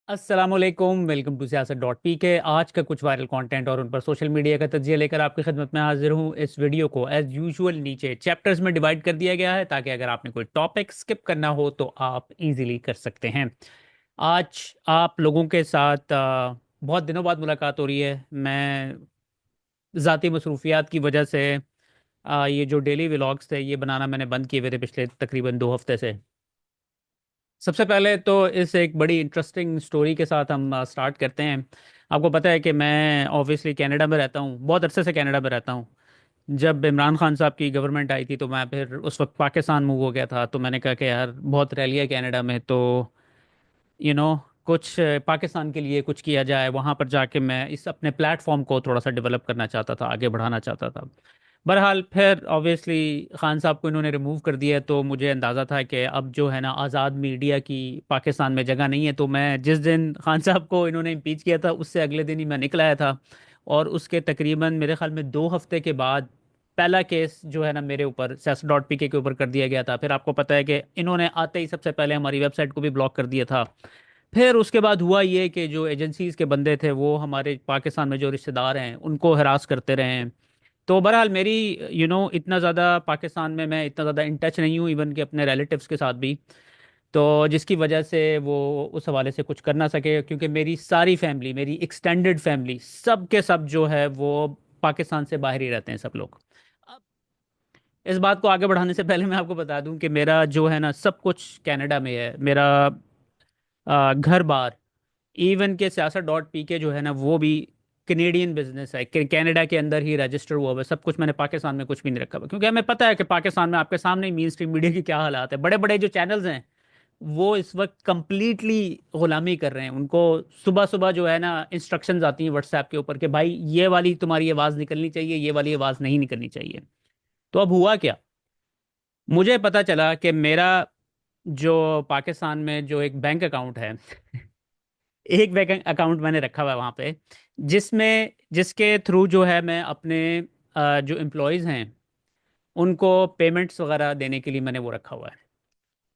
अस्सलामुअलैकुम, welcome to सियासत dot P के। आज का कुछ वायरल कंटेंट और उन पर सोशल मीडिया का तज्जिया लेकर आपकी खिदमत में हाजिर हूँ। इस वीडियो को एज यूजुअल नीचे चैप्टर्स में डिवाइड कर दिया गया है ताकि अगर आपने कोई टॉपिक स्किप करना हो तो आप इजीली कर सकते हैं। आज आप लोगों के साथ बहुत दिनों बाद मुलाकात हो रही है। मैं ज़ाती मसरूफियात की वजह से ये जो डेली व्लॉग्स थे ये बनाना मैंने बंद किए हुए थे पिछले तकरीबन 2 हफ्ते से। सबसे पहले तो इस एक बड़ी इंटरेस्टिंग स्टोरी के साथ हम स्टार्ट करते हैं। आपको पता है कि मैं ऑब्वियसली कनाडा में रहता हूँ, बहुत अरसे से कनाडा में रहता हूँ। जब इमरान खान साहब की गवर्नमेंट आई थी तो मैं फिर उस वक्त पाकिस्तान मूव हो गया था, तो मैंने कहा कि यार बहुत रह लिया कनाडा में, तो यू नो कुछ पाकिस्तान के लिए कुछ किया जाए। वहाँ पर जाके मैं इस अपने प्लेटफॉर्म को थोड़ा सा डेवलप करना चाहता था, आगे बढ़ाना चाहता था। बहरहाल फिर ऑब्वियसली खान साहब को इन्होंने रिमूव कर दिया, तो मुझे अंदाज़ा था कि अब जो है ना आज़ाद मीडिया की पाकिस्तान में जगह नहीं है। तो मैं जिस दिन खान साहब को इन्होंने इम्पीच किया था उससे अगले दिन ही मैं निकल आया था। और उसके तकरीबन मेरे ख्याल में 2 हफ्ते के बाद पहला केस जो है ना मेरे ऊपर सेस डॉट पी के ऊपर कर दिया गया था। फिर आपको पता है कि इन्होंने आते ही सबसे पहले हमारी वेबसाइट को भी ब्लॉक कर दिया था। फिर उसके बाद हुआ ये कि जो एजेंसीज के बंदे थे वो हमारे पाकिस्तान में जो रिश्तेदार हैं उनको हरास करते रहे हैं। तो बहरहाल मेरी इतना ज़्यादा पाकिस्तान में मैं इतना ज़्यादा इन टच नहीं हूँ, इवन कि अपने रिलेटिव्स के साथ भी। तो जिसकी वजह से वो उस हवाले से कुछ कर ना सके, क्योंकि मेरी सारी फैमिली, मेरी एक्सटेंडेड फैमिली, सब के सब जो है वो पाकिस्तान से बाहर ही रहते हैं सब लोग। अब इस बात को आगे बढ़ाने से पहले मैं आपको बता दूं कि मेरा जो है ना सब कुछ कनाडा में है। मेरा घर बार, इवन के सियासत डॉट पी के जो है ना वो भी कनेडियन बिजनेस है कि कनाडा के अंदर ही रजिस्टर हुआ हुआ है सब कुछ। मैंने पाकिस्तान में कुछ भी नहीं रखा हुआ, क्योंकि हमें पता है कि पाकिस्तान में आपके सामने ही मेन स्ट्रीम मीडिया की क्या हालात है। बड़े बड़े जो चैनल्स हैं वो इस वक्त कंप्लीटली गुलामी कर रहे हैं। उनको सुबह सुबह जो है ना इंस्ट्रक्शंस आती हैं व्हाट्सएप के ऊपर कि भाई ये वाली तुम्हारी आवाज़ निकलनी चाहिए, ये वाली आवाज़ नहीं निकलनी चाहिए। तो अब हुआ क्या, मुझे पता चला कि मेरा जो पाकिस्तान में जो एक बैंक अकाउंट है एक बैंक अकाउंट मैंने रखा हुआ है वहाँ पे, जिसके थ्रू जो है मैं अपने जो एम्प्लॉयज़ हैं उनको पेमेंट्स वगैरह देने के लिए मैंने वो रखा हुआ है।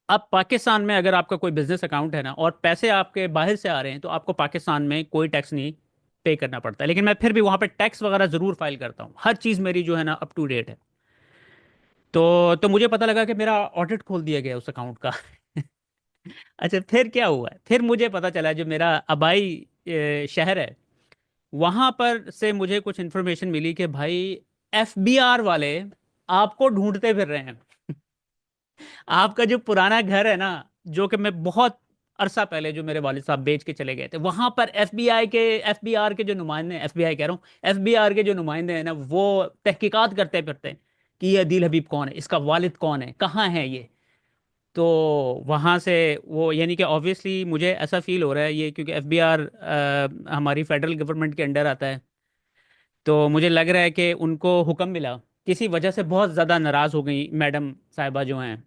अब पाकिस्तान में अगर आपका कोई बिजनेस अकाउंट है ना और पैसे आपके बाहर से आ रहे हैं तो आपको पाकिस्तान में कोई टैक्स नहीं पे करना पड़ता है, लेकिन मैं फिर भी वहाँ पे टैक्स वगैरह ज़रूर फाइल करता हूँ। हर चीज़ मेरी जो है ना अप टू डेट है। तो मुझे पता लगा कि मेरा ऑडिट खोल दिया गया उस अकाउंट का। अच्छा, फिर क्या हुआ है, फिर मुझे पता चला जो मेरा आबाई शहर है वहां पर से मुझे कुछ इन्फॉर्मेशन मिली कि भाई एफबीआर वाले आपको ढूंढते फिर रहे हैं। आपका जो पुराना घर है ना, जो कि मैं बहुत अरसा पहले जो मेरे वालिद साहब बेच के चले गए थे, वहां पर एफबीआर के जो नुमाइंदे, एफबीआई कह रहा हूँ, एफबीआर के जो नुमाइंदे हैं ना वो तहकीकात करते फिरते हैं कि ये अदील हबीब कौन है, इसका वालिद कौन है, कहाँ है ये। तो वहाँ से वो यानी कि ऑब्वियसली मुझे ऐसा फील हो रहा है ये, क्योंकि एफबीआर हमारी फेडरल गवर्नमेंट के अंडर आता है। तो मुझे लग रहा है कि उनको हुक्म मिला, किसी वजह से बहुत ज़्यादा नाराज़ हो गई मैडम साहिबा जो हैं,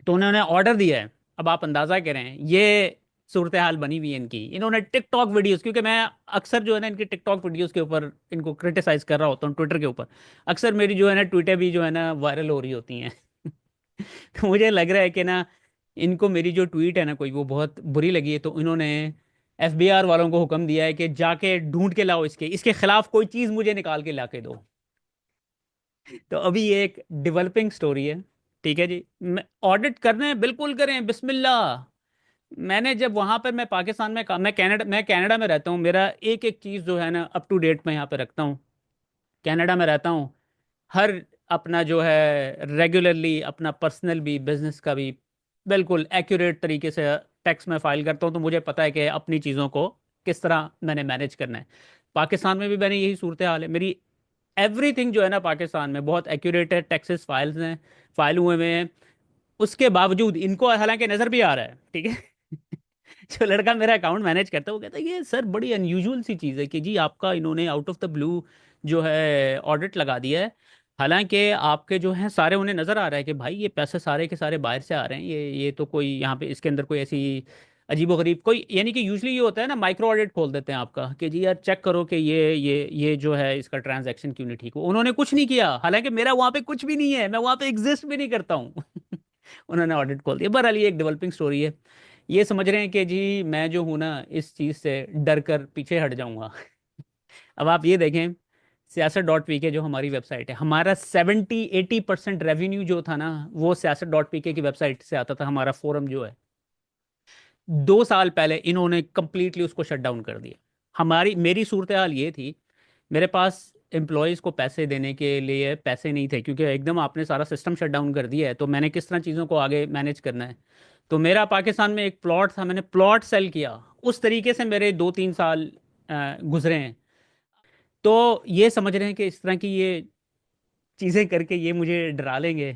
तो उन्होंने ऑर्डर दिया है। अब आप अंदाज़ा करें ये सूरत हाल बनी हुई है इनकी। इन्होंने टिकटॉक वीडियोस, क्योंकि मैं अक्सर जो है ना इनकी टिकटॉक वीडियोस के ऊपर इनको क्रिटिसाइज कर रहा होता हूँ ट्विटर के ऊपर। अक्सर मेरी जो है ना ट्वीटें भी जो है ना वायरल हो रही होती हैं। तो मुझे लग रहा है कि ना इनको मेरी जो ट्वीट है ना कोई वो बहुत बुरी लगी है, तो इन्होंने एफबीआर वालों को हुक्म दिया है कि जाके ढूंढ के लाओ, इसके इसके खिलाफ कोई चीज़ मुझे निकाल के ला के दो। तो अभी ये एक डेवलपिंग स्टोरी है। ठीक है जी, ऑडिट करना है बिल्कुल करें, बिस्मिल्लाह। मैंने जब वहां पर मैं पाकिस्तान में मैं कनाडा में रहता हूँ, मेरा एक एक चीज़ जो है ना अप टू डेट मैं यहाँ पे रखता हूँ। कनाडा में रहता हूँ, हर अपना जो है रेगुलरली अपना पर्सनल भी बिजनेस का भी बिल्कुल एक्यूरेट तरीके से टैक्स में फाइल करता हूँ। तो मुझे पता है कि अपनी चीज़ों को किस तरह मैंने मैनेज करना है। पाकिस्तान में भी मैंने यही सूरत हाल है मेरी। एवरीथिंग जो है ना पाकिस्तान में बहुत एक्यूरेट है, टैक्सेस फाइल्स हैं, फाइल हुए हुए हैं। उसके बावजूद इनको हालांकि नज़र भी आ रहा है, ठीक है। जो लड़का मेरा अकाउंट मैनेज करता है वो कहता है ये सर बड़ी अनयूजुअल सी चीज़ है कि जी आपका इन्होंने आउट ऑफ द ब्लू जो है ऑडिट लगा दिया है। हालांकि आपके जो हैं सारे उन्हें नज़र आ रहा है कि भाई ये पैसे सारे के सारे बाहर से आ रहे हैं, ये तो कोई यहाँ पे इसके अंदर कोई ऐसी अजीबो गरीब कोई, यानी कि यूजली ये होता है ना माइक्रो ऑडिट खोल देते हैं आपका कि जी यार चेक करो कि ये जो है इसका ट्रांजैक्शन क्यों नहीं ठीक हो। उन्होंने कुछ नहीं किया, हालांकि मेरा वहाँ पे कुछ भी नहीं है, मैं वहाँ पे एग्जिस्ट भी नहीं करता हूँ। उन्होंने ऑडिट खोल दिया। बहरहाल ये एक डेवलपिंग स्टोरी है ये समझ रहे हैं कि जी मैं जो हूं ना इस चीज से डर कर पीछे हट जाऊंगा। अब आप ये देखें, siyaset.pk जो हमारी वेबसाइट है, हमारा 70-80% रेवेन्यू जो था ना वो siyaset.pk की वेबसाइट से आता था। हमारा फोरम जो है 2 साल पहले इन्होंने कंप्लीटली उसको शट डाउन कर दिया। हमारी मेरी सूरत हाल ये थी, मेरे पास एम्प्लॉयज़ को पैसे देने के लिए पैसे नहीं थे, क्योंकि एकदम आपने सारा सिस्टम शट डाउन कर दिया है, तो मैंने किस तरह चीज़ों को आगे मैनेज करना है। तो मेरा पाकिस्तान में एक प्लॉट था, मैंने प्लॉट सेल किया। उस तरीके से मेरे 2-3 साल गुजरे हैं। तो ये समझ रहे हैं कि इस तरह की ये चीज़ें करके ये मुझे डरा लेंगे।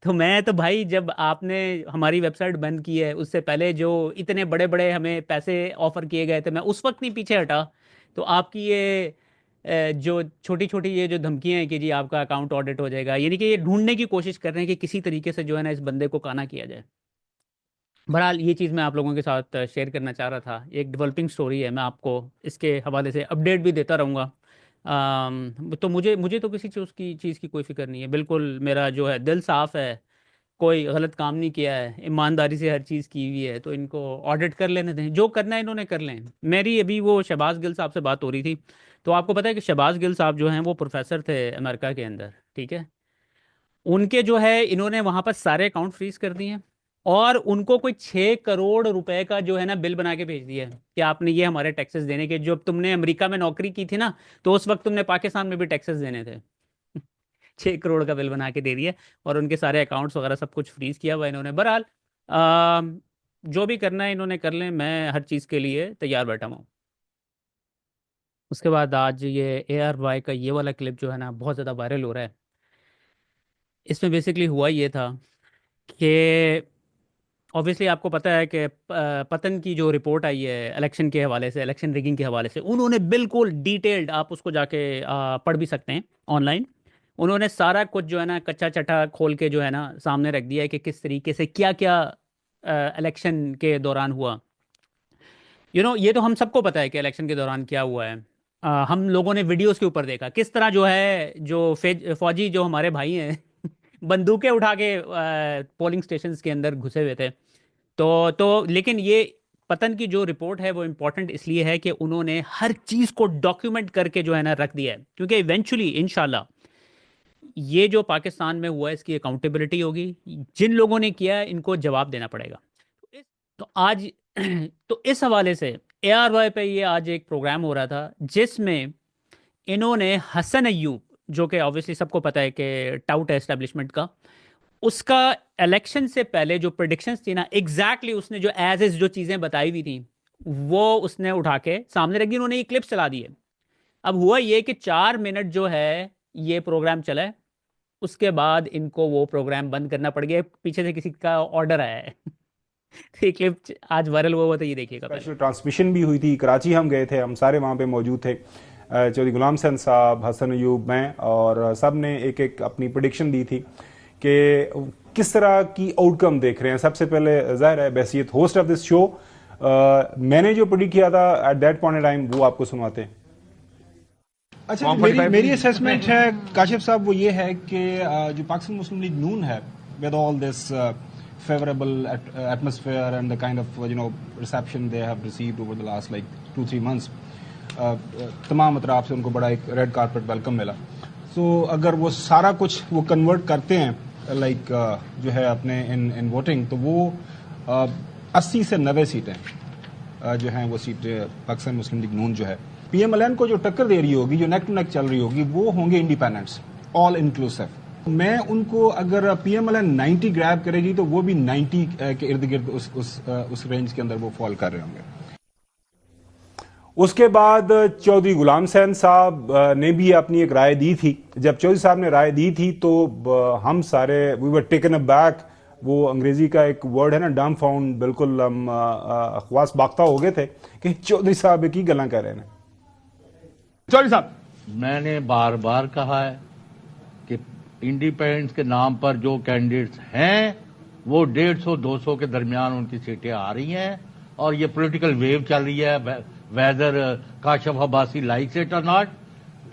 तो मैं तो भाई, जब आपने हमारी वेबसाइट बंद की है उससे पहले जो इतने बड़े बड़े हमें पैसे ऑफर किए गए थे, मैं उस वक्त नहीं पीछे हटा। तो आपकी ये जो छोटी छोटी ये जो धमकियां हैं कि जी आपका अकाउंट ऑडिट हो जाएगा, यानी कि ये ढूंढने की कोशिश कर रहे हैं कि किसी तरीके से जो है ना इस बंदे को काना किया जाए। बहरहाल ये चीज़ मैं आप लोगों के साथ शेयर करना चाह रहा था। एक डेवलपिंग स्टोरी है, मैं आपको इसके हवाले से अपडेट भी देता रहूँगा। तो मुझे मुझे तो किसी चीज़ की कोई फिक्र नहीं है, बिल्कुल मेरा जो है दिल साफ़ है। कोई गलत काम नहीं किया है, ईमानदारी से हर चीज़ की हुई है, तो इनको ऑडिट कर लेने दें, जो करना है इन्होंने कर लें। मेरी अभी वो शहबाज गिल साहब से बात हो रही थी, तो आपको पता है कि शहबाज गिल साहब जो हैं वो प्रोफेसर थे अमेरिका के अंदर, ठीक है। उनके जो है इन्होंने वहाँ पर सारे अकाउंट फ्रीज कर दिए हैं, और उनको कोई 6 करोड़ रुपए का जो है ना बिल बना के भेज दिया है कि आपने ये हमारे टैक्सेस देने के, जब तुमने अमेरिका में नौकरी की थी ना तो उस वक्त तुमने पाकिस्तान में भी टैक्सेस देने थे। 6 करोड़ का बिल बना के दे दिया, और उनके सारे अकाउंट्स वगैरह सब कुछ फ्रीज किया हुआ है इन्होंने। बहरहाल जो भी करना है इन्होंने कर लें, मैं हर चीज़ के लिए तैयार बैठा हूँ। उसके बाद आज ये ARY का ये वाला क्लिप जो है ना बहुत ज़्यादा वायरल हो रहा है। इसमें बेसिकली हुआ ये था कि ऑब्वियसली आपको पता है कि पतन की जो रिपोर्ट आई है इलेक्शन के हवाले से, इलेक्शन रिगिंग के हवाले से, उन्होंने बिल्कुल डिटेल्ड, आप उसको जाके पढ़ भी सकते हैं ऑनलाइन। उन्होंने सारा कुछ जो है ना कच्चा चटा खोल के जो है ना सामने रख दिया है कि किस तरीके से क्या क्या इलेक्शन के दौरान हुआ। ये तो हम सबको पता है कि इलेक्शन के दौरान क्या हुआ है। हम लोगों ने वीडियोस के ऊपर देखा किस तरह जो है जो फौजी जो हमारे भाई हैं बंदूकें उठा के पोलिंग स्टेशंस के अंदर घुसे हुए थे। तो लेकिन ये पतन की जो रिपोर्ट है वो इम्पोर्टेंट इसलिए है कि उन्होंने हर चीज़ को डॉक्यूमेंट करके जो है ना रख दिया है, क्योंकि इवेंचुअली इंशाल्लाह ये जो पाकिस्तान में हुआ है इसकी अकाउंटेबिलिटी होगी। जिन लोगों ने किया है इनको जवाब देना पड़ेगा। तो आज तो इस हवाले से ARY पे ये आज एक प्रोग्राम हो रहा था जिसमें इन्होंने हसन अय्यूब, जो कि ऑब्वियसली सबको पता है कि टाउट है एस्टेब्लिशमेंट का, उसका इलेक्शन से पहले जो प्रिडिक्शंस थी ना एग्जैक्टली उसने जो एज इज जो चीज़ें बताई हुई थी वो उसने उठा के सामने रख दी। उन्होंने ये क्लिप्स चला दिए। अब हुआ ये कि 4 मिनट जो है ये प्रोग्राम चला है, उसके बाद इनको वो प्रोग्राम बंद करना पड़ गया, पीछे से किसी का ऑर्डर आया है। तो ये क्लिप आज वायरल हुआ था, ये देखिएगा पहले। स्पेशल ट्रांसमिशन भी हुई थी, कराची हम गए थे, हम सारे वहाँ पे मौजूद थे। चौधरी गुलाम हसन साहब, हसन अयूब, मैं, और सब ने एक एक अपनी प्रिडिक्शन दी थी कि किस तरह की आउटकम देख रहे हैं। सबसे पहले जाहिर है बहसियत होस्ट ऑफ दिस शो मैंने जो प्रिडिक्ट किया था एट दैट पॉइंट टाइम वो आपको सुनाते हैं। अच्छा, मेरी असेसमेंट है काशिफ साहब, वो ये है कि जो पाकिस्तान मुस्लिम लीग नून है, with all this favorable atmosphere and the kind of reception they have received over the last like 2-3 months, तमाम अतराफ से उनको बड़ा एक रेड कारपेट वेलकम मिला। सो अगर वो सारा कुछ वो कन्वर्ट करते हैं लाइक जो है अपने इन वोटिंग, तो वो 80 से 90 सीटें जो हैं वो सीट पाकिस्तान मुस्लिम लीग नून जो है PMLN को जो टक्कर दे रही होगी, जो नेक टू नेक चल रही होगी, वो होंगे इंडिपेंडेंट्स, ऑल इंक्लूसिव। मैं उनको, अगर PMLN 90 ग्रैब करेगी तो वो भी 90 के इर्द गिर्द उस रेंज के अंदर वो फॉल कर रहे होंगे। उसके बाद चौधरी गुलाम हसन साहब ने भी अपनी एक राय दी थी। जब चौधरी साहब ने राय दी थी तो हम सारे वी वर टेकन अबैक। वो अंग्रेजी का एक वर्ड है ना, डम फाउंड, बिल्कुल हम खवास बाख्ता हो गए थे कि चौधरी साहब की गल्ला कर रहे हैं। चौधरी साहब, मैंने बार बार कहा है कि इंडिपेंडेंस के नाम पर जो कैंडिडेट्स हैं वो 150-200 के दरमियान उनकी सीटें आ रही हैं, और ये पॉलिटिकल वेव चल रही है। Whether Kashif Abbasi like it और नॉट,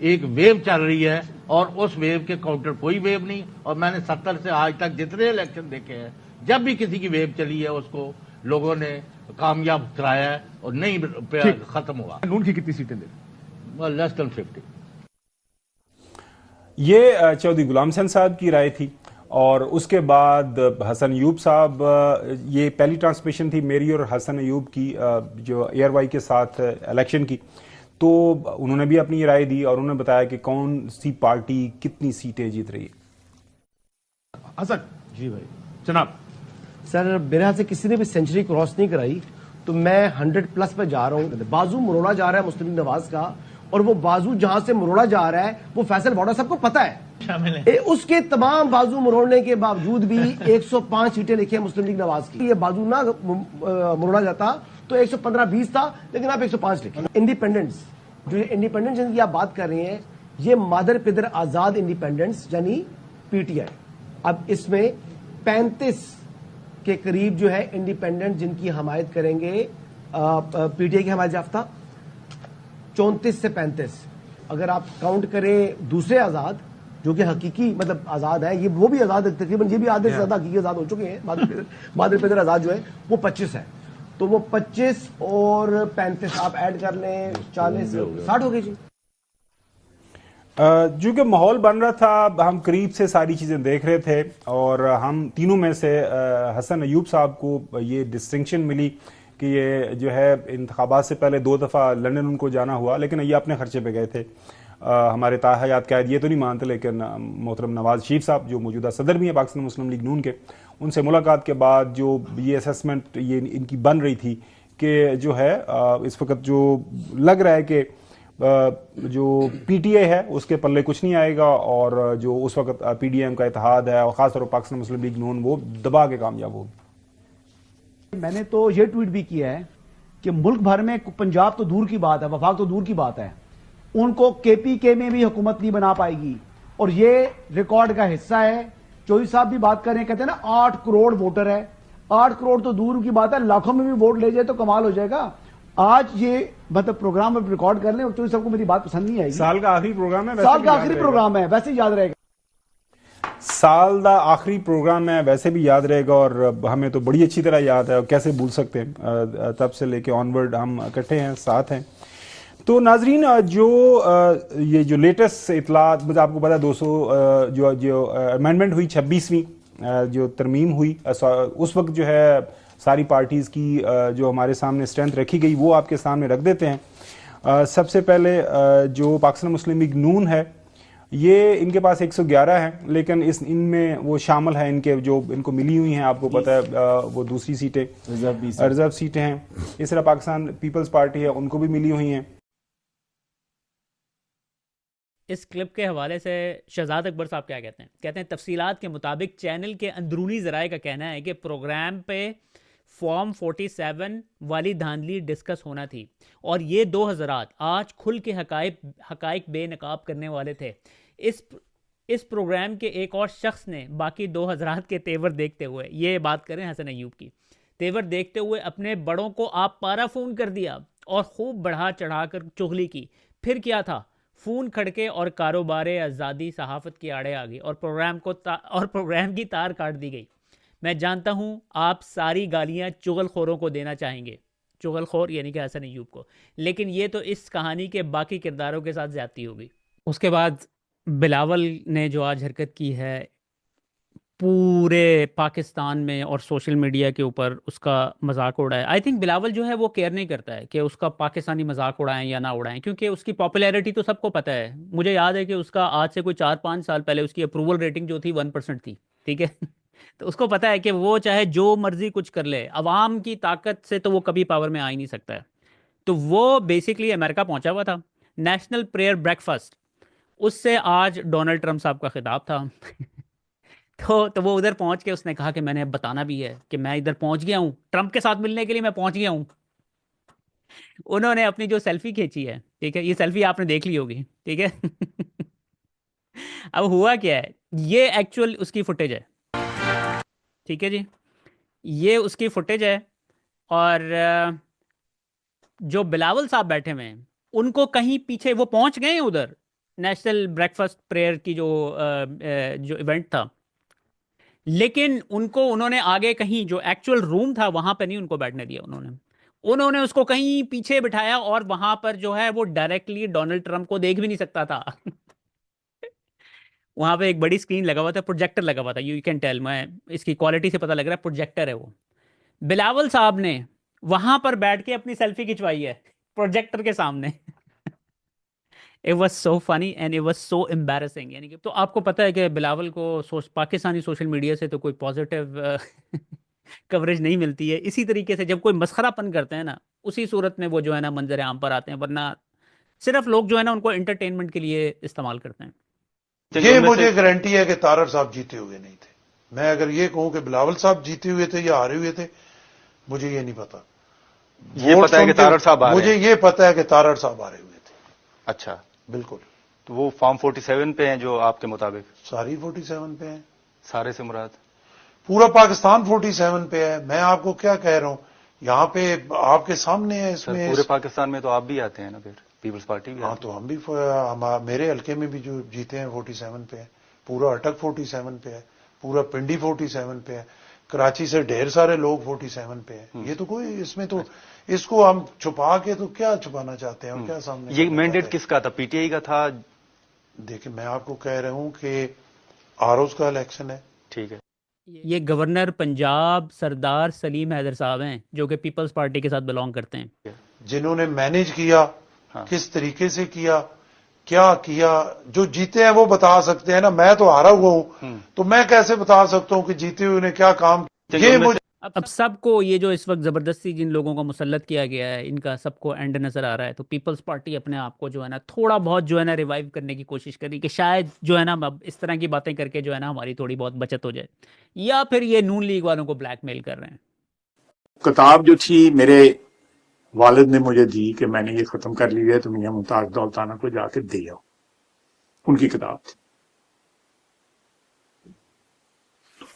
एक वेव चल रही है, और उस वेव के काउंटर कोई वेव नहीं। और मैंने 70 से आज तक जितने इलेक्शन देखे हैं, जब भी किसी की वेव चली है उसको लोगों ने कामयाब कराया है और नहीं खत्म हुआ। नून की कितनी सीटें दे? Less than 50। ये चौधरी गुलाम हसन साहब की राय थी। और उसके बाद हसन अयूब साहब, ये पहली ट्रांसमिशन थी मेरी और हसन अयूब की जो एयरवाई के साथ इलेक्शन की। तो उन्होंने भी अपनी राय दी और उन्होंने बताया कि कौन सी पार्टी कितनी सीटें जीत रही है। हसन जी भाई जनाब। सर, मेरे ख्याल से किसी ने भी सेंचुरी क्रॉस नहीं कराई, तो मैं 100+ पे जा रहा हूँ। बाजू मरोड़ा जा रहा है मुस्लिम लीग नवाज का, और वो बाजू जहां से मरोड़ा जा रहा है वो फैसल बॉर्डर सबको पता है, शामिल है। उसके तमाम बाजू मरोड़ने के बावजूद भी 105 सीटें लिखी है मुस्लिम लीग नवाज की। ये बाजू ना मरोड़ा जाता तो 115-20 था, लेकिन आप 105 लिखे। इंडिपेंडेंस, जो इंडिपेंडेंस जिनकी आप बात कर रहे हैं, ये मादर पिदर आजाद इंडिपेंडेंस यानी पीटीआई। अब इसमें 35 के करीब जो है इंडिपेंडेंट जिनकी हमायत करेंगे पीटीआई की हमायत याफ्ता, 34 से 35। अगर आप काउंट करें दूसरे आजाद जो कि हकीकी मतलब आजाद है, ये वो भी आजाद तकरीबन, ये भी आधे से ज्यादा हकीकी आजाद हो चुके हैं। मादर पिदर आजाद जो है वो 25 है, तो वो 25 और 35 आप ऐड कर लें, 40 60 हो गई जी। जो कि माहौल बन रहा था, हम करीब से सारी चीज़ें देख रहे थे और हम तीनों में से हसन अयूब साहब को ये डिस्टिंक्शन मिली कि ये जो है इंतखाबात से पहले 2 दफ़ा लंदन उनको जाना हुआ, लेकिन ये अपने खर्चे पे गए थे। हमारे ताहयात कैद ये तो नहीं मानते, लेकिन मोहतरम नवाज शरीफ साहब जो मौजूदा सदर भी हैं पाकिस्तान मुस्लिम लीग नून के, उनसे मुलाकात के बाद जो ये असेसमेंट ये इनकी बन रही थी कि जो है इस वक्त जो लग रहा है कि जो पीटीआई है उसके पल्ले कुछ नहीं आएगा और जो उस वक्त पीडीएम का इत्तेहाद है और खासतौर पर पाकिस्तान मुस्लिम लीग नून वो दबा के कामयाब होगी। मैंने तो ये ट्वीट भी किया है कि मुल्क भर में, पंजाब तो दूर की बात है, वफाक तो दूर की बात है, उनको केपीके में भी हुकूमत नहीं बना पाएगी और ये रिकॉर्ड का हिस्सा है। चौधरी साहब भी बात कर रहे हैं, कहते हैं ना 8 करोड़ वोटर है। 8 करोड़ तो दूर की बात है, लाखों में भी वोट ले जाए तो कमाल हो जाएगा। आज ये मतलब प्रोग्राम में रिकॉर्ड कर लें, और चौधरी साहब को मेरी बात पसंद नहीं आएगी। साल का आखिरी प्रोग्राम है, साल का आखिरी प्रोग्राम है, वैसे ही याद रहेगा। साल का आखिरी प्रोग्राम है, वैसे भी याद रहेगा और हमें तो बड़ी अच्छी तरह याद है और कैसे भूल सकते हैं। तब से लेके ऑनवर्ड हम इकट्ठे हैं, साथ हैं। तो नाजरीन, जो ये जो लेटेस्ट इतलात, मतलब आपको पता है 200 जो अमेंडमेंट हुई 26वीं जो तरमीम हुई, उस वक्त जो है सारी पार्टीज़ की जो हमारे सामने स्ट्रेंथ रखी गई वो आपके सामने रख देते हैं। सबसे पहले जो पाकिस्तान मुस्लिम लीग नून है, ये इनके पास 111 है, लेकिन इनमें वो शामिल है इनके जो इनको मिली हुई हैं, आपको पता है वो दूसरी सीटें रिजर्व सीटें हैं। इस तरह पाकिस्तान पीपल्स पार्टी है, उनको भी मिली हुई हैं। इस क्लिप के हवाले से शहजाद अकबर साहब क्या कहते हैं? कहते हैं तफसीलात के मुताबिक चैनल के अंदरूनी ज़राए का कहना है कि प्रोग्राम पे फॉर्म 47 वाली धांधली डिस्कस होना थी और ये 2 हज़रात आज खुल के हकाइक बेनकाब करने वाले थे। इस प्रोग्राम के एक और शख्स ने बाकी 2 हज़रात के तेवर देखते हुए, ये बात करें हसन अयूब की, तेवर देखते हुए अपने बड़ों को आप पारा फ़ोन कर दिया और खूब बढ़ा चढ़ा कर चुगली की। फिर क्या था, फ़ोन खड़के और कारोबार आज़ादी सहाफ़त की आड़े आ गई और प्रोग्राम की तार काट दी गई। मैं जानता हूं आप सारी गालियां चुगलखोरों को देना चाहेंगे, चुगलखोर यानी कि हसन अयूब को, लेकिन ये तो इस कहानी के बाकी किरदारों के साथ ज़्यादती होगी। उसके बाद बिलावल ने जो आज हरकत की है, पूरे पाकिस्तान में और सोशल मीडिया के ऊपर उसका मजाक उड़ाया। आई थिंक बिलावल जो है वो केयर नहीं करता है कि उसका पाकिस्तानी मजाक उड़ाएं या ना उड़ाएं, क्योंकि उसकी पॉपुलैरिटी तो सबको पता है। मुझे याद है कि उसका आज से कोई 4-5 साल पहले उसकी अप्रूवल रेटिंग जो थी 1% थी, ठीक है। तो उसको पता है कि वो चाहे जो मर्जी कुछ कर ले, अवाम की ताकत से तो वो कभी पावर में आ ही नहीं सकता है। तो वो बेसिकली अमेरिका पहुंचा हुआ था, नेशनल प्रेयर ब्रेकफास्ट, उससे आज डोनाल्ड ट्रंप साहब का खिताब था। तो वो उधर पहुंच के उसने कहा कि मैंने अब बताना भी है कि मैं इधर पहुंच गया हूं, ट्रंप के साथ मिलने के लिए मैं पहुंच गया हूं। उन्होंने अपनी जो सेल्फी खींची है, ठीक है, ये सेल्फी आपने देख ली होगी, ठीक है। अब हुआ क्या है, ये एक्चुअल उसकी फुटेज है, ठीक है जी, ये उसकी फुटेज है। और जो बिलावल साहब बैठे हुए हैं उनको कहीं पीछे वो पहुंच गए हैं उधर नेशनल ब्रेकफास्ट प्रेयर की जो इवेंट था, लेकिन उनको उन्होंने आगे कहीं जो एक्चुअल रूम था वहां पे नहीं उनको बैठने दिया। उन्होंने उन्होंने उसको कहीं पीछे बिठाया और वहां पर जो है वो डायरेक्टली डोनाल्ड ट्रंप को देख भी नहीं सकता था। वहां पे एक बड़ी स्क्रीन लगा हुआ था, प्रोजेक्टर लगा हुआ था, यू कैन टेल, मैं इसकी क्वालिटी से पता लग रहा है प्रोजेक्टर है वो। बिलावल साहब ने वहां पर बैठ के अपनी सेल्फी खिंचवाई है प्रोजेक्टर के सामने। It was so funny and it was so embarrassing. यानी कि तो आपको पता है कि बिलावल को पाकिस्तानी सोशल मीडिया से तो कोई पॉजिटिव कवरेज नहीं मिलती है। इसी तरीके से जब कोई मसखरापन करते हैं ना, उसी सूरत में वो जो है ना मंजर आम पर आते हैं, वरना सिर्फ लोग जो है ना उनको एंटरटेनमेंट के लिए इस्तेमाल करते हैं। ये मुझे गारंटी है कि तारड़ साहब जीते हुए नहीं थे। मैं अगर ये कहूं कि बिलावल साहब जीते हुए थे या हारे हुए थे, मुझे ये नहीं पता। ये पता है कि तारड़ साहब आ रहे मुझे हैं। ये पता है कि तारड़ साहब हारे हुए थे। अच्छा, बिल्कुल। तो वो फॉर्म 47 पे हैं जो आपके मुताबिक? सारी 47 पे हैं। सारे से मुराद? पूरा पाकिस्तान 47 पे है। मैं आपको क्या कह रहा हूं, यहां पे आपके सामने है। सर, इसमें पूरे पाकिस्तान में तो आप भी आते हैं ना, फिर पीपल्स पार्टी भी हाँ, आती तो हम भी मेरे हल्के में भी जो जीते हैं 47 पे है, पूरा अटक 47 पे है, पूरा पिंडी 47 पे है, कराची से ढेर सारे लोग 47 पे है। ये तो कोई इसमें तो इसको हम छुपा के तो क्या छुपाना चाहते हैं और क्या सामने ये करना मैंडेट चाहते हैं? किसका था? पीटीआई का था? देखिए, मैं आपको कह रहा हूं कि आरओज का इलेक्शन है। ठीक है। ये गवर्नर पंजाब सरदार सलीम हैदर साहब हैं जो कि पीपल्स पार्टी के साथ बिलोंग करते हैं। जिन्होंने मैनेज किया, हाँ। किस तरीके से किया, क्या किया, जो जीते हैं वो बता सकते हैं ना। मैं तो हारा हुआ हूं, तो मैं कैसे बता सकता हूं कि जीते हुए ने क्या काम किया? ये मुझे अब सबको ये जो इस वक्त ज़बरदस्ती जिन लोगों को मुसल्लत किया गया है, इनका सबको एंड नज़र आ रहा है। तो पीपल्स पार्टी अपने आप को जो है ना थोड़ा बहुत जो है ना रिवाइव करने की कोशिश करी कि शायद जो है ना अब इस तरह की बातें करके जो है ना हमारी थोड़ी बहुत बचत हो जाए, या फिर ये नून लीग वालों को ब्लैकमेल कर रहे हैं। किताब जो थी मेरे वालिद ने मुझे दी कि मैंने ये खत्म कर ली है, तो मियां मुमताज दौलताना को जाके दे आओ। उनकी किताब थी।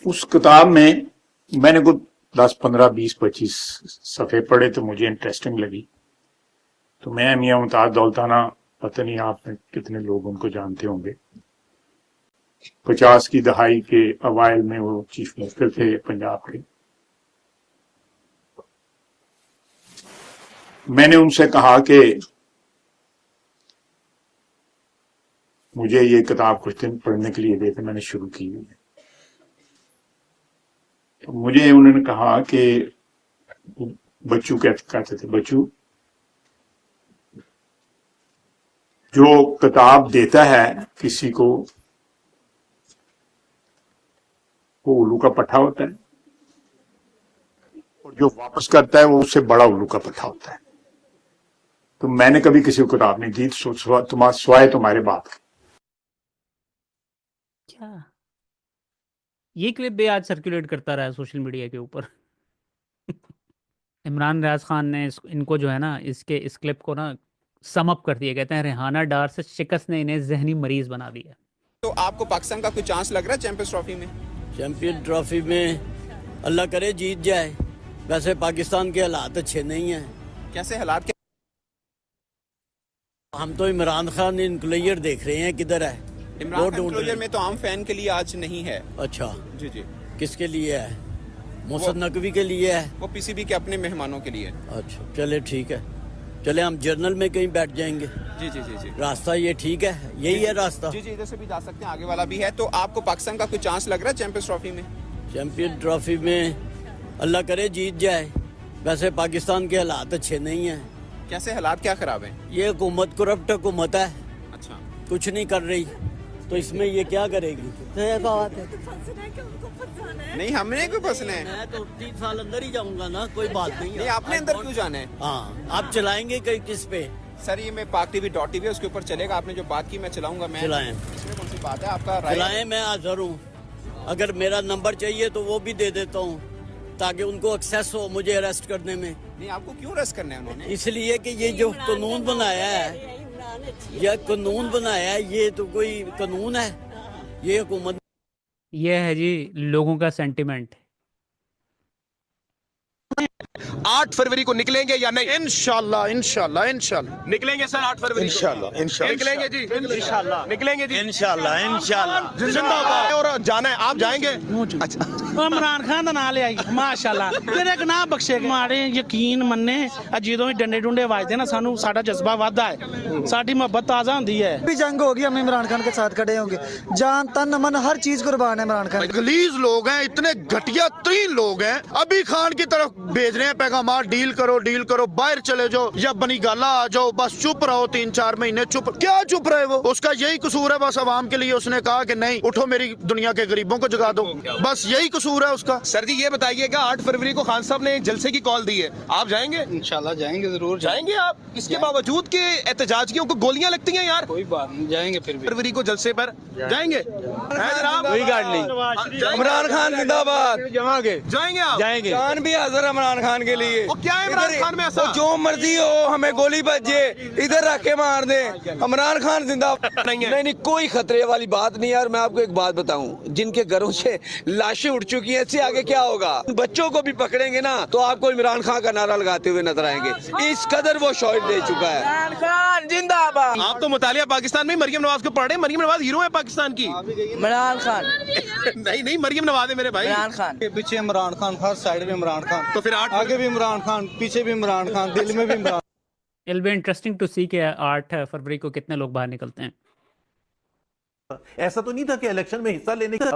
उस किताब में मैंने कुछ 10, 15, 20, 25 सफ़े पढ़े तो मुझे इंटरेस्टिंग लगी। तो मैं मियां मुमताज दौलताना, पता नहीं आप में कितने लोग उनको जानते होंगे, 50 की दहाई के अवाइल में वो चीफ मिनिस्टर थे पंजाब के। मैंने उनसे कहा कि मुझे ये किताब कुछ दिन पढ़ने के लिए दे, तो मैंने शुरू की हुई है। तो मुझे उन्होंने कहा कि बच्चू कहते थे, बच्चू जो किताब देता है किसी को वो उल्लू का पट्टा होता है, और जो वापस करता है वो उससे बड़ा उल्लू का पट्टा होता है। तो मैंने कभी किसी को किताब नहीं दी सिवाय तुम्हारे बाप के। क्या ये क्लिप भी आज सर्कुलेट करता रहा है सोशल मीडिया के ऊपर। इमरान रियाज खान ने इनको जो है ना इस क्लिप को ना समअप कर दिया। कहते हैं रेहाना डार से शिकस्त ने इन्हें जहनी मरीज बना दिया। तो आपको पाकिस्तान का कोई चांस लग रहा है चैंपियंस ट्रॉफी में? चैंपियन ट्रॉफी में अल्लाह करे जीत जाए। वैसे पाकिस्तान के हालात अच्छे नहीं हैं। कैसे हालात क्या? हम तो इमरान खान इनक्लोजर देख रहे हैं, किधर है? इमरान वो खान ढूंढ रहे क्लोजर हैं। में तो आम फैन के लिए आज नहीं है। अच्छा, जी जी, किसके लिए है? मोहसिन नकवी के लिए है। वो पीसीबी के अपने मेहमानों के लिए। अच्छा, चले ठीक है, चले हम जर्नल में कहीं बैठ जाएंगे। जी जी जी जी, रास्ता ये ठीक है, यही है रास्ता। जी जी, इधर से भी जा सकते हैं, आगे वाला भी है। तो आपको पाकिस्तान का कोई चांस लग रहा है चैंपियंस ट्रॉफी में? चैंपियन ट्रॉफी में अल्लाह करे जीत जाए। वैसे पाकिस्तान के हालात अच्छे नहीं हैं। कैसे हालात क्या खराब हैं? ये हुकूमत करप्ट हुकूमत है, अच्छा, कुछ नहीं कर रही, तो इसमें ये क्या करेगी? बात है। नहीं हमने क्यों फंसना है? मैं तो 3 साल अंदर ही जाऊंगा ना, कोई बात नहीं है। नहीं, आपने अंदर क्यों जाना है? हाँ, आप चलाएंगे कहीं किस पे? सर ये मैं PakTV.tv है, उसके ऊपर चलेगा। आपने जो बात की मैं चलाऊंगा। मैं चलाएं। इसमें कौन सी बात है? आपका राय चलाएं, मैं हाजिर हूँ। अगर मेरा नंबर चाहिए तो वो भी दे देता हूँ, ताकि उनको एक्सेस हो मुझे अरेस्ट करने में। नहीं, आपको क्यों अरेस्ट करना है उन्होंने? इसलिए कि ये जो कानून बनाया है, यह कानून बनाया है, ये तो कोई कानून है? ये हुकूमत ये है जी लोगों का सेंटिमेंट। 8 फरवरी को निकलेंगे या नहीं? इंशाल्लाह इंशाल्लाह इंशाल्लाह निकलेंगे सर 8 फरवरी इंशाल्लाह इंशाल्लाह निकलेंगे जी इंशाल्लाह निकलेंगे जी इंशाल्लाह इंशाल्लाह जिंदाबाद। और जाना है, आप जाएंगे? अच्छा इमरान खान का नाम ले आई माशाल्लाह तेरे गुनाह बख्शे हमारे यकीन मन्ने जो भी डंडे डुंडे वाजते ना सानू साडा जज्बा वादा है, साडी मोहब्बत ताजा होती है। भी जंग होगी हम इमरान खान के साथ खड़े होंगे, जान तन मन हर चीज कुर्बान है इमरान खान। गलीज लोग हैं, इतने घटिया तरीन लोग हैं, अभी खान की तरफ भेज रहे हैं पैगाम डील करो बाहर चले जाओ या बनी गाला आ जाओ, बस चुप रहो 3-4 महीने चुप। क्या चुप रहे वो? उसका यही कसूर है बस अवाम के लिए। उसने कहा कि नहीं उठो मेरी दुनिया के गरीबों को जगा दो, बस यही कसूर है उसका। सर जी ये बताइएगा 8 फरवरी को खान साहब ने एक जलसे की कॉल दी है, आप जाएंगे? इंशाल्लाह जाएंगे, जरूर जाएंगे आप। इसके बावजूद के एहतजाजियों को गोलियां लगती हैं यार। कोई बात नहीं, जाएंगे फिर भी। फरवरी को जलसे पर जाएंगे है जनाब? कोई गाड़ नहीं। इमरान खान जिंदाबाद। जाएंगे आप? जाएंगे। जान भी हाजिर है इमरान खान के लिए। वो क्या है इमरान खान में ऐसा? जो मर्जी हो, हमें गोली बजे इधर रख के मार दे, इमरान खान जिंदाबाद। नहीं कोई खतरे वाली बात नहीं यार। मैं आपको एक बात बताऊं, जिनके घरों से लाशें उठ चुकी हैं, इससे आगे क्या होगा? बच्चों को भी पकड़ेंगे ना तो आपको इमरान खान का नारा लगाते हुए नजर आएंगे। इस कदर वो शौर्य दे चुका है। इमरान खान जिंदाबाद। आप तो मुतालिया पाकिस्तान में मरियम नवाज को पढ़ रहे हैं। मरियम नवाज हीरो है पाकिस्तान की। इमरान खान नहीं मरियम नवाज है मेरे भाई। इमरान खान के पीछे इमरान खान, हर साइड में इमरान खान। तो फिर आगे भी इमरान खान, पीछे भी इमरान खान, दिल में भी Imran. It'll be interesting to see कि 8 फरवरी को कितने लोग बाहर निकलते हैं। ऐसा तो नहीं था कि इलेक्शन में हिस्सा लेने का,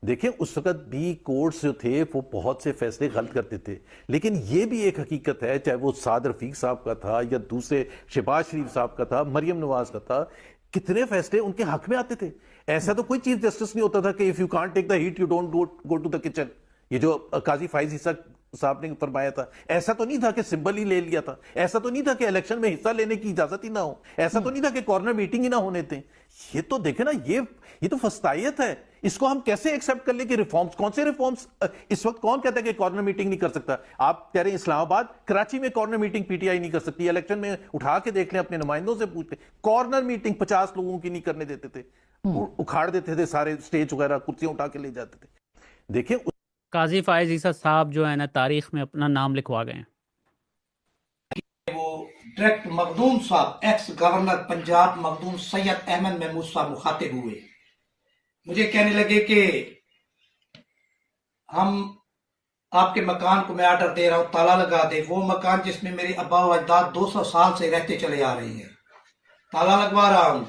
देखिए उस वक्त भी कोर्ट्स जो थे वो बहुत से फैसले गलत करते थे, लेकिन ये भी एक हकीकत है, चाहे वो साद रफीक साहब का था या दूसरे शहबाज शरीफ साहब का था, मरियम नवाज का था, कितने फैसले उनके हक में आते थे। ऐसा तो कोई चीफ जस्टिस नहीं होता था कि if you can't take the heat you don't go to the kitchen. ये जो काजी फाइज ईसा साहब ने फरमाया था, ऐसा तो नहीं था कि सिंबल ही ले लिया था, ऐसा तो नहीं था कि इलेक्शन में हिस्सा लेने की इजाजत ही ना हो, ऐसा तो नहीं था कि कॉर्नर मीटिंग ही ना होने थे। ये तो देखे ना, ये तो फस्तायत है। इसको हम कैसे एक्सेप्ट कर ले कि रिफॉर्म्स, कौन से रिफॉर्म्स? इस वक्त कौन कहता है कि कॉर्नर मीटिंग नहीं कर सकता? आप कह रहे हैं इस्लामाबाद, कराची में कॉर्नर मीटिंग पीटीआई नहीं कर सकती। इलेक्शन में उठा के देख लें, अपने नुमाइंदों से पूछ लें, कॉर्नर मीटिंग 50 लोगों की नहीं करने देते थे, उखाड़ देते थे, सारे स्टेज वगैरह कुर्सियां उठा के ले जाते थे। देखिए काजी फाइज ईसा साहब जो है ना तारीख में अपना नाम लिखवा गए हैं। वो डायरेक्ट मखदूम साहब, एक्स गवर्नर पंजाब मखदूम सैयद अहमद महमूद साहब मुखातिब हुए, मुझे कहने लगे कि हम आपके मकान को मैं ऑर्डर दे रहा हूं, ताला लगा दे। वो मकान जिसमें मेरे अब्बा व अजदाद 200 साल से रहते चले आ रही है, ताला लगवा रहा हूं।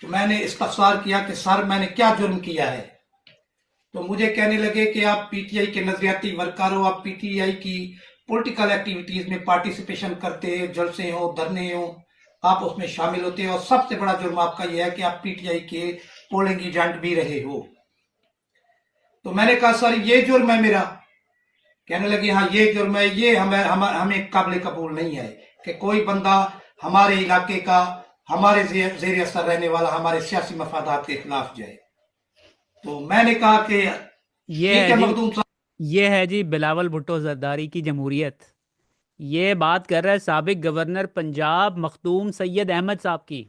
तो मैंने इस्तफसार किया कि सर मैंने क्या जुर्म किया है? तो मुझे कहने लगे कि आप पीटीआई के नजरियाती वर्कर हो, आप पीटीआई की पॉलिटिकल एक्टिविटीज में पार्टिसिपेशन करते हो, जलसे हो, धरने हो, आप उसमें शामिल होते हो, और सबसे बड़ा जुर्म आपका यह है कि आप पीटीआई के पोलिंग एजेंट भी रहे हो। तो मैंने कहा सर ये जुर्म है मेरा। कहने लगे हाँ ये जुर्म है, ये हमें काबिल कबूल नहीं है कि कोई बंदा हमारे इलाके का, हमारे जेर असर रहने वाला, हमारे सियासी मफादात के खिलाफ जाए। तो मैंने कहा कि ये है जी बिलावल भुट्टो जरदारी की जमहूरियत। ये बात कर रहा है साबिक गवर्नर पंजाब मखदूम सैयद अहमद साहब की,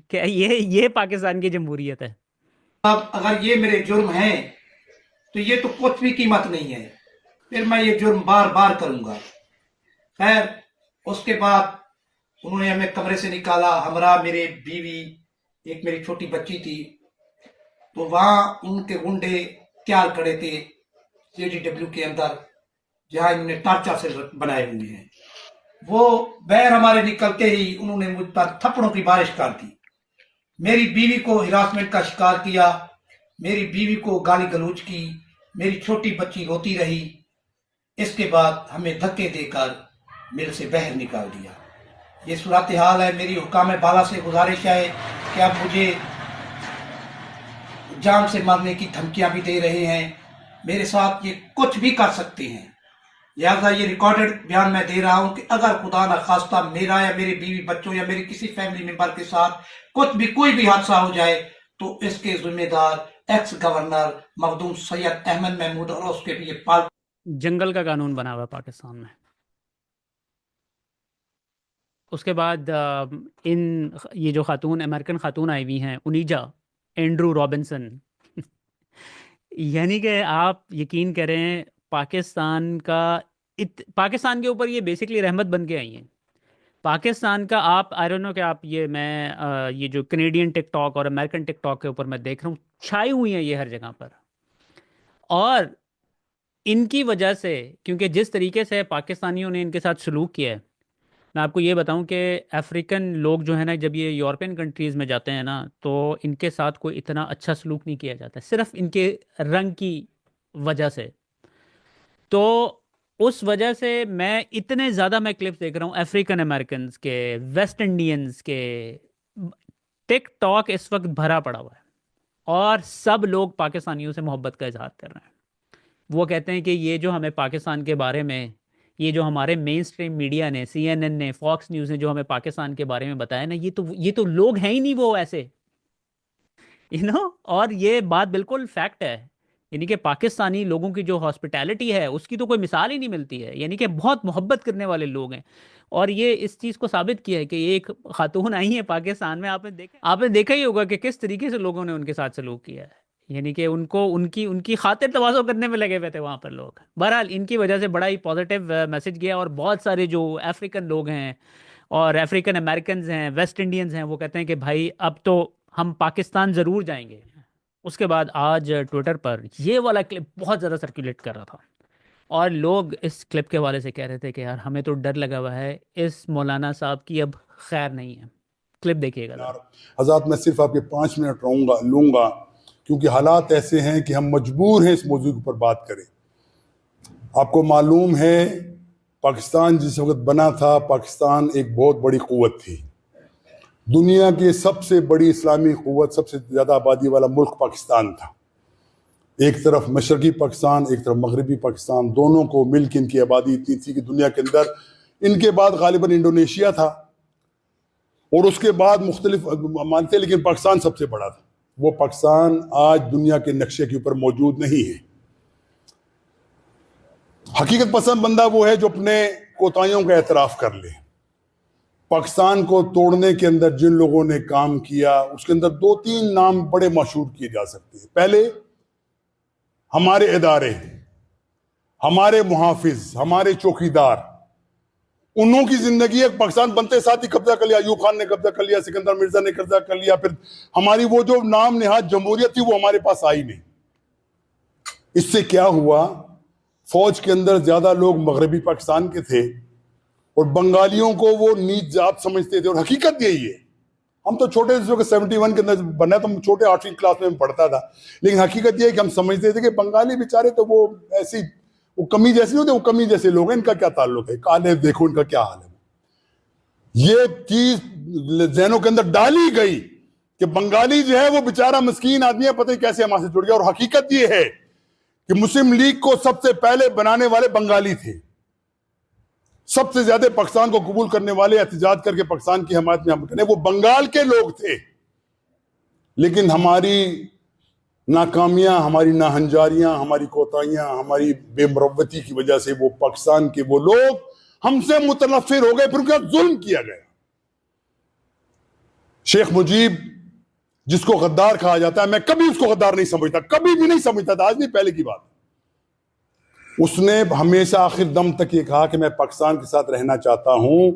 क्या ये पाकिस्तान की जमहूरियत है? अब अगर ये मेरे जुर्म हैं तो ये तो कुछ भी कीमत नहीं है, फिर मैं ये जुर्म बार बार करूंगा। खैर उसके बाद उन्होंने हमें कमरे से निकाला, हमरा, मेरे बीवी, एक मेरी छोटी बच्ची थी। तो वहां उनके गुंडे तैयार खड़े थे जेडीडब्ल्यू के अंदर, जहां इन्होंने टार्चा से बनाए हुए हैं। वो बैर हमारे निकलते ही उन्होंने मुझ पर थप्पड़ों की बारिश कर दी। मेरी बीवी को हिरासमेंट का शिकार किया, मेरी बीवी को गाली गलौज की, मेरी छोटी बच्ची रोती रही। इसके बाद हमें धक्के देकर मिल से बाहर निकाल दिया। ये सूरत हाल है। मेरी हुकाम बाला से गुजारिश है कि अब मुझे जान से मारने की धमकियां भी दे रहे हैं, मेरे साथ ये कुछ भी कर सकते हैं। लिहाजा ये रिकॉर्डेड बयान मैं दे रहा हूं कि अगर खुदा न खास्ता मेरा या मेरे बीवी बच्चों या मेरे किसी फैमिली मेंबर के साथ कुछ भी कोई भी हादसा हो जाए तो इसके जिम्मेदार एक्स गवर्नर मखदूम सैयद अहमद महमूद और उसके भी पाल। जंगल का कानून बना हुआ पाकिस्तान में। उसके बाद ये जो खातून अमेरिकन खातून आई हुई हैं, उनीजा एंड्रू रॉबिन्सन यानी कि आप यकीन करें पाकिस्तान पाकिस्तान के ऊपर ये बेसिकली रहमत बन के आई हैं। पाकिस्तान का आप आई डोंट नो कि आप ये जो कनेडियन टिकटॉक और अमेरिकन टिकटॉक के ऊपर मैं देख रहा हूँ, छाई हुई हैं ये हर जगह पर। और इनकी वजह से, क्योंकि जिस तरीके से पाकिस्तानियों ने इनके साथ सलूक किया है, मैं आपको ये बताऊं कि अफ्रीकन लोग जो है ना, जब ये यूरोपियन कंट्रीज़ में जाते हैं ना, तो इनके साथ कोई इतना अच्छा सलूक नहीं किया जाता, सिर्फ इनके रंग की वजह से। तो उस वजह से मैं इतने ज़्यादा मैं क्लिप्स देख रहा हूँ अफ्रीकन अमेरिकन के, वेस्ट इंडियंस के। टिकटॉक इस वक्त भरा पड़ा हुआ है और सब लोग पाकिस्तानियों से मोहब्बत का इजहार कर रहे हैं। वो कहते हैं कि ये जो हमें पाकिस्तान के बारे में, ये जो हमारे मेन स्ट्रीम मीडिया ने, CNN ने, फॉक्स न्यूज़ ने जो हमें पाकिस्तान के बारे में बताया ना, ये तो लोग हैं ही नहीं वो ऐसे, और ये बात बिल्कुल फैक्ट है। यानी कि पाकिस्तानी लोगों की जो हॉस्पिटैलिटी है उसकी तो कोई मिसाल ही नहीं मिलती है। यानी कि बहुत मोहब्बत करने वाले लोग हैं। और ये इस चीज़ को साबित किया है कि एक खातून आई है पाकिस्तान में, आपने देखा ही होगा कि किस तरीके से लोगों ने उनके साथ सलूक किया है। यानी कि उनको उनकी खातिर तवाज़ो करने में लगे हुए थे वहाँ पर लोग। बहरहाल इनकी वजह से बड़ा ही पॉजिटिव मैसेज गया। और बहुत सारे जो अफ्रीकन लोग हैं और अफ्रीकन अमेरिकन हैं, वेस्ट इंडियंस हैं, वो कहते हैं कि भाई अब तो हम पाकिस्तान ज़रूर जाएंगे। उसके बाद आज ट्विटर पर ये वाला क्लिप बहुत ज़्यादा सर्कुलेट कर रहा था और लोग इस क्लिप के हवाले से कह रहे थे कि यार हमें तो डर लगा हुआ है, इस मौलाना साहब की अब खैर नहीं है। क्लिप देखिएगा। हज़रात, मैं सिर्फ आपके 5 मिनट लूँगा क्योंकि हालात ऐसे हैं कि हम मजबूर हैं इस मौजू के ऊपर बात करें। आपको मालूम है पाकिस्तान जिस वक्त बना था, पाकिस्तान एक बहुत बड़ी क़ुव्वत थी। दुनिया की सबसे बड़ी इस्लामी क़ुव्वत, सबसे ज़्यादा आबादी वाला मुल्क पाकिस्तान था। एक तरफ मशरक़ी पाकिस्तान, एक तरफ मगरबी पाकिस्तान, दोनों को मिल के इनकी आबादी इतनी थी कि दुनिया के अंदर इनके बाद गालिबन इंडोनेशिया था और उसके बाद मुख्तलिफ मानते, लेकिन पाकिस्तान सबसे बड़ा था। वो पाकिस्तान आज दुनिया के नक्शे के ऊपर मौजूद नहीं है। हकीकत पसंद बंदा वो है जो अपने कोताहियों का एतराफ़ कर ले। पाकिस्तान को तोड़ने के अंदर जिन लोगों ने काम किया, उसके अंदर 2-3 नाम बड़े मशहूर किए जा सकते हैं। पहले हमारे इदारे, हमारे मुहाफिज, हमारे चौकीदार, उन्हों की जिंदगी एक पाकिस्तान बनते साथ ही कब्जा कर लिया। अयूब खान ने कब्जा कर लिया, सिकंदर मिर्जा ने कब्जा कर लिया, फिर हमारी वो जो नाम निहाद जमहूरियत थी वो हमारे पास आई नहीं। इससे क्या हुआ, फौज के अंदर ज्यादा लोग मगरबी पाकिस्तान के थे और बंगालियों को वो नीच जात समझते थे। और हकीकत यही है, हम तो छोटे 71 के अंदर बना, तो हम छोटे 8वीं क्लास में पढ़ता था, लेकिन हकीकत यह है कि हम समझते थे कि बंगाली बेचारे तो वो ऐसी वो कमी जैसे नहीं होते, वो कमी जैसे लोग हैं, इनका क्या ताल्लुक है, काले देखो इनका क्या हाल है। ये चीज जहनों के अंदर डाली गई कि बंगाली जो है वो बेचारा मस्कीन आदमी है, पता ही कैसे हमारे से जुड़ गया। और हकीकत ये है कि मुस्लिम लीग को सबसे पहले बनाने वाले बंगाली थे। सबसे ज्यादा पाकिस्तान को कबूल करने वाले, एहतजाज करके पाकिस्तान की हमायत में हम करें, वो बंगाल के लोग थे। लेकिन हमारी नाकामियां, हमारी नाहंजारियां, हमारी कोताहियां, हमारी बेमरवती की वजह से वो पाकिस्तान के वो लोग हमसे मुतनफिर हो गए, फिर उनका जुल्म किया गया। शेख मुजीब जिसको गद्दार कहा जाता है, मैं कभी उसको गद्दार नहीं समझता, कभी भी नहीं समझता था, आज नहीं पहले की बात। उसने हमेशा आखिर दम तक ये कहा कि मैं पाकिस्तान के साथ रहना चाहता हूं।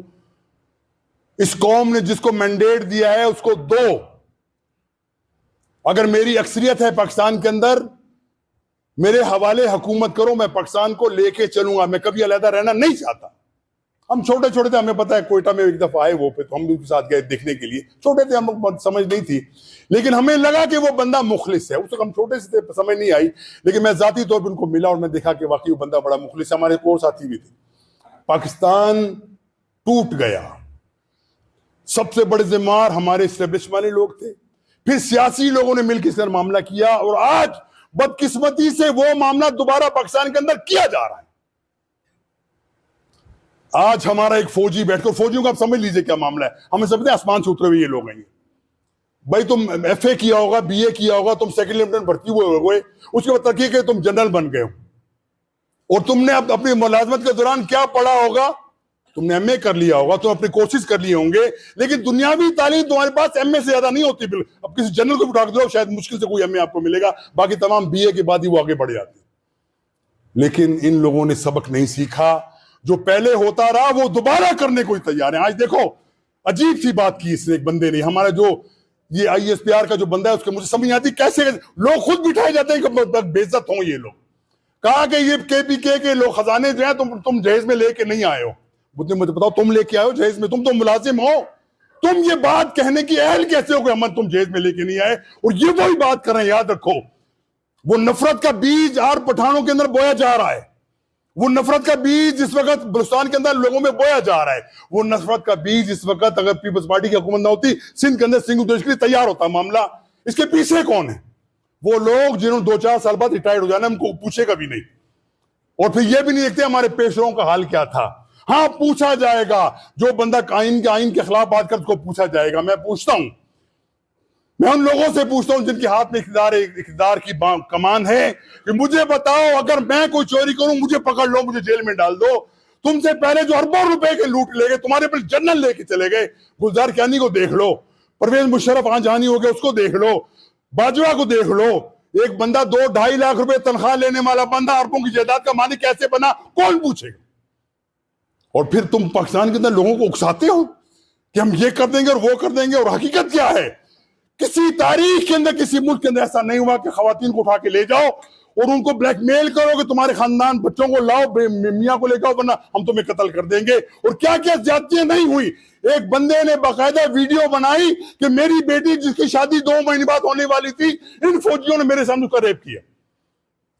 इस कौम ने जिसको मैंडेट दिया है उसको दो। अगर मेरी अक्सरियत है पाकिस्तान के अंदर, मेरे हवाले हुकूमत करो, मैं पाकिस्तान को लेके चलूंगा। मैं कभी अलहदा रहना नहीं चाहता। हम छोटे छोटे थे, हमें पता है कोयटा में एक दफा आए वो पे, तो हम भी उनके साथ गए देखने के लिए। छोटे थे हम, समझ नहीं थी, लेकिन हमें लगा कि वो बंदा मुखलिस है। उस वक्त हम छोटे से थे, समझ नहीं आई, लेकिन मैं जाती तौर पर उनको मिला और मैं देखा कि वाकई वो बंदा बड़ा मुखलिस है। हमारे कोर साथी भी थे। पाकिस्तान टूट गया, सबसे बड़े जिम्मेदार हमारे एस्टेब्लिशमेंट लोग थे, फिर सियासी लोगों ने मिलकर इस तरह मामला किया और आज बदकिस्मती से वो मामला दोबारा पाकिस्तान के अंदर किया जा रहा है। आज हमारा एक फौजी बैठकर, फौजियों को आप समझ लीजिए क्या मामला है, हमें समझते हैं आसमान से उतरे हुए ये लोग हैं। भाई तुम FA किया होगा, BA किया होगा, तुम सेकंड लेफ्टिनेंट भर्ती हुए हुए, उसके बाद तरक्की के तुम जनरल बन गए हो, और तुमने अपनी मुलाजमत के दौरान क्या पढ़ा होगा, तुमने MA कर लिया होगा, तुम अपनी कोशिश कर लिए होंगे, लेकिन दुनियावी तालीम तुम्हारे पास MA से ज्यादा नहीं होती। अब किसी जनरल को उठा दो, शायद मुश्किल से कोई MA आपको मिलेगा, बाकी तमाम BA के बाद ही वो आगे बढ़ जाते। लेकिन इन लोगों ने सबक नहीं सीखा। जो पहले होता रहा वो दोबारा करने को ही तैयार है। आज देखो अजीब सी बात की इसने, एक बंदे ने, हमारा जो ये ISPR का जो बंदा है उसके, मुझे समझ नहीं आती कैसे लोग खुद बिठाए जाते हैं कि बेइज्जत हो ये लोग। कहा कि ये KPK के लोग खजाने जो है तुम जहेज में लेके नहीं आए हो। मुझे बताओ, तुम लेके आए हो जहेज में? तुम तो मुलाजिम हो, तुम ये बात कहने की अहल कैसे हो कि अमन तुम जहेज में लेके नहीं आए? और ये वही बात कर रहे हैं, याद रखो। वो नफरत का बीज आर पठानों के अंदर बोया जा रहा है। वो नफरत का बीज इस वक्त बलूचिस्तान के अंदर लोगों में बोया जा रहा है। वो नफरत का बीज इस वक्त, अगर पीपल्स पार्टी की हुकूमत ना होती, सिंध के अंदर सिंह उद्देश्य के लिए तैयार होता मामला। इसके पीछे कौन है? वो लोग जिन्होंने 2-4 साल बाद रिटायर्ड हो जाना, हमको पूछेगा भी नहीं, और फिर ये भी नहीं देखते हमारे पेशरों का हाल क्या था। हाँ, पूछा जाएगा। जो बंदा आइन के खिलाफ बात कर उसको पूछा जाएगा। मैं पूछता हूं, मैं उन लोगों से पूछता हूं जिनके हाथ में इख्तिदार की कमान है कि मुझे बताओ, अगर मैं कोई चोरी करूं मुझे पकड़ लो, मुझे जेल में डाल दो। तुमसे पहले जो अरबों रुपए के लूट ले गए, तुम्हारे पर जनरल लेके चले गए, गुलजार कियानी को देख लो, परवेज मुशर्रफ आज जानी हो गया उसको देख लो, बाजवा को देख लो। एक बंदा 2-2.5 लाख रुपए तनख्वाह लेने वाला बंदा अरबों की जायदाद का मालिक कैसे बना, कौन पूछेगा? और फिर तुम पाकिस्तान के अंदर लोगों को उकसाते हो कि हम ये कर देंगे और वो कर देंगे, और हकीकत क्या है? किसी तारीख के अंदर, किसी मुल्क के अंदर ऐसा नहीं हुआ कि खवातीन को उठा के ले जाओ और उनको ब्लैकमेल करो कि तुम्हारे खानदान बच्चों को लाओ, मियाँ को लेकर वरना हम तुम्हें कत्ल कर देंगे। और क्या क्या ज्यादतियां नहीं हुई। एक बंदे ने बाकायदा वीडियो बनाई कि मेरी बेटी जिसकी शादी 2 महीने बाद होने वाली थी, इन फौजियों ने मेरे सामने उसका रेप किया।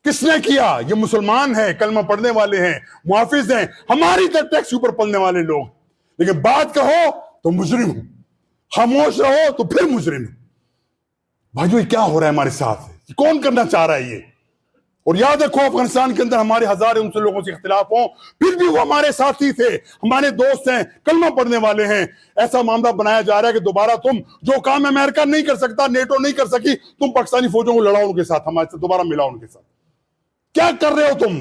किसने किया? ये मुसलमान है, कलमा पढ़ने वाले हैं, मुहाफिज हैं, हमारी तरह टैक्स ऊपर पलने वाले लोग। लेकिन बात कहो तो मुजरिम हो, खामोश रहो तो फिर मुजरिम हो। भाइयों, ये क्या हो रहा है हमारे साथ? कौन करना चाह रहा है ये? और याद रखो, अफगानिस्तान के अंदर हमारे हजार उनसे लोगों से इख्तिलाफ हो, फिर भी वो हमारे साथी थे, हमारे दोस्त हैं, कलमा पढ़ने वाले हैं। ऐसा मामला बनाया जा रहा है कि दोबारा तुम जो काम अमेरिका नहीं कर सकता, नेटो नहीं कर सकी, तुम पाकिस्तानी फौजों को लड़ाओ उनके साथ, हमारे साथ दोबारा मिलाओ उनके साथ। क्या कर रहे हो तुम?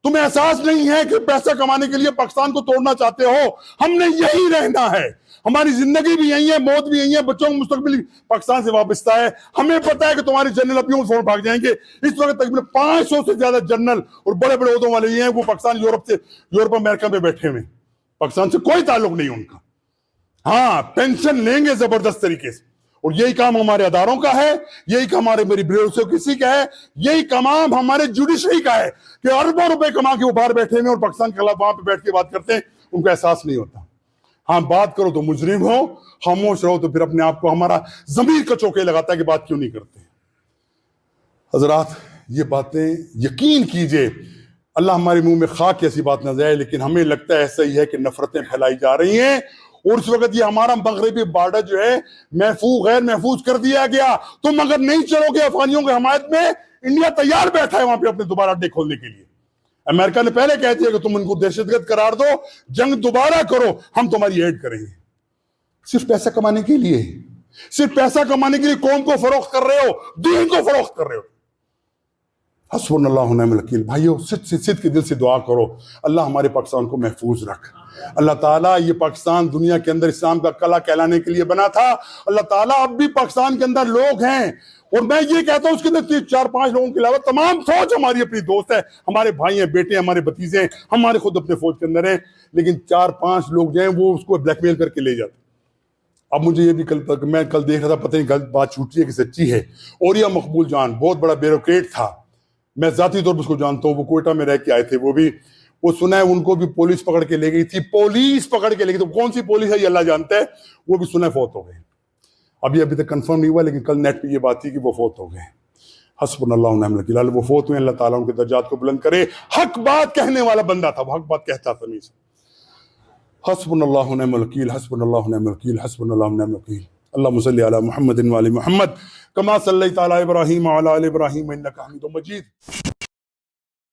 तुम्हें एहसास नहीं है कि पैसा कमाने के लिए पाकिस्तान को तोड़ना चाहते हो? हमने यही रहना है, हमारी जिंदगी भी यही है, मौत भी यही है, बच्चों का मुस्तकबिल भी पाकिस्तान से वाबस्ता है। हमें पता है कि तुम्हारे जनरल अभी फौरन भाग जाएंगे। इस वक्त तकरीबन 500 से ज्यादा जनरल और बड़े बड़े ओहदों वाले ये हैं, वो पाकिस्तान यूरोप अमेरिका में बैठे हुए। पाकिस्तान से कोई ताल्लुक नहीं उनका। हाँ, पेंशन लेंगे जबरदस्त तरीके से, और यही काम हमारे अदारों का है, यही काम हमारे मेरी ब्यूरोक्रेसी का है, यही काम हमारे जुडिशरी का है कि अरबों रुपए कमा के वो बाहर बैठे हैं और पाकिस्तान के खिलाफ वहां पे बैठ के बात करते हैं, उनको एहसास नहीं होता। हाँ, बात करो तो मुजरिम हो, खामोश रहो तो फिर अपने आप को हमारा जमीर का चौके लगाता है कि बात क्यों नहीं करते। हजरात, ये बातें यकीन कीजिए, अल्लाह हमारे मुंह में खाक ऐसी बात न जाए, लेकिन हमें लगता है ऐसा ही है कि नफरतें फैलाई जा रही हैं। और उस वक्त ये हमारा मगरबी बॉर्डर जो है गैर महफूज कर दिया गया। तुम अगर नहीं चलोगे अफगानियों की हमायत में, इंडिया तैयार बैठा है वहां पे अपने दोबारा अड्डे खोलने के लिए। अमेरिका ने पहले कह दिया कि तुम उनको दहशतगर्द करार दो, जंग दोबारा करो, हम तुम्हारी एड करेंगे। सिर्फ पैसा कमाने के लिए, सिर्फ पैसा कमाने के लिए कौम को फरोख्त कर रहे हो, दीन को फरोख्त कर रहे हो। हस्बुनल्लाहु व निअमल वकील। भाइयों, सिद्ध के दिल से दुआ करो, अल्लाह हमारे पाकिस्तान को महफूज रख। अल्लाह ताला, ये पाकिस्तान दुनिया के अंदर इस्लाम का कला कहलाने के लिए बना था। अल्लाह ताला, अब भी पाकिस्तान के अंदर लोग हैं, और मैं ये कहता हूं उसके अंदर 4-5 लोगों के अलावा तमाम फौज हमारी अपनी दोस्त है, हमारे भाई हैं, बेटे हैं, हमारे भतीजे हैं, हमारे खुद अपने फौज के अंदर हैं। लेकिन 4-5 लोग जो हैं वो उसको ब्लैकमेल करके ले जाते। अब मुझे ये भी मैं कल देख रहा था, पता नहीं गलत बात छूट रही है कि सच्ची है, ओरिया मकबूल जान बहुत बड़ा ब्यूरोक्रेट था, मैं जाती तौर पर उसको जानता हूँ, वो कोयटा में रह के आए थे। वो सुना है उनको भी पुलिस पकड़ के ले गई थी, पुलिस पकड़ के ले गई। तो कौन सी पुलिस है ये अल्लाह जानता है। वो भी सुना है फौत हो गए। अभी तक कंफर्म नहीं हुआ, लेकिन कल नेट पे ये बात थी कि वो फौत हो गए। हस्बुनल्लाहु व निअमल वकील। वो फौत हुए, अल्लाह ताला उनके दर्जात को बुलंद करे। हक बात कहने वाला बंदा था, वो हक बात कहता था हमेशा। हस्बुनल्लाहु व निअमल वकील, हस्बुनल्लाहु व निअमल वकील, हस्बुनल्लाहु व निअमल वकील। अल्लाहुम्मा सल्लि अला मुहम्मदिन व आलि मुहम्मद कमा सल्लैता अला इब्राहीम व अला आलि इब्राहीम इन्नका हमीदुम मजीद।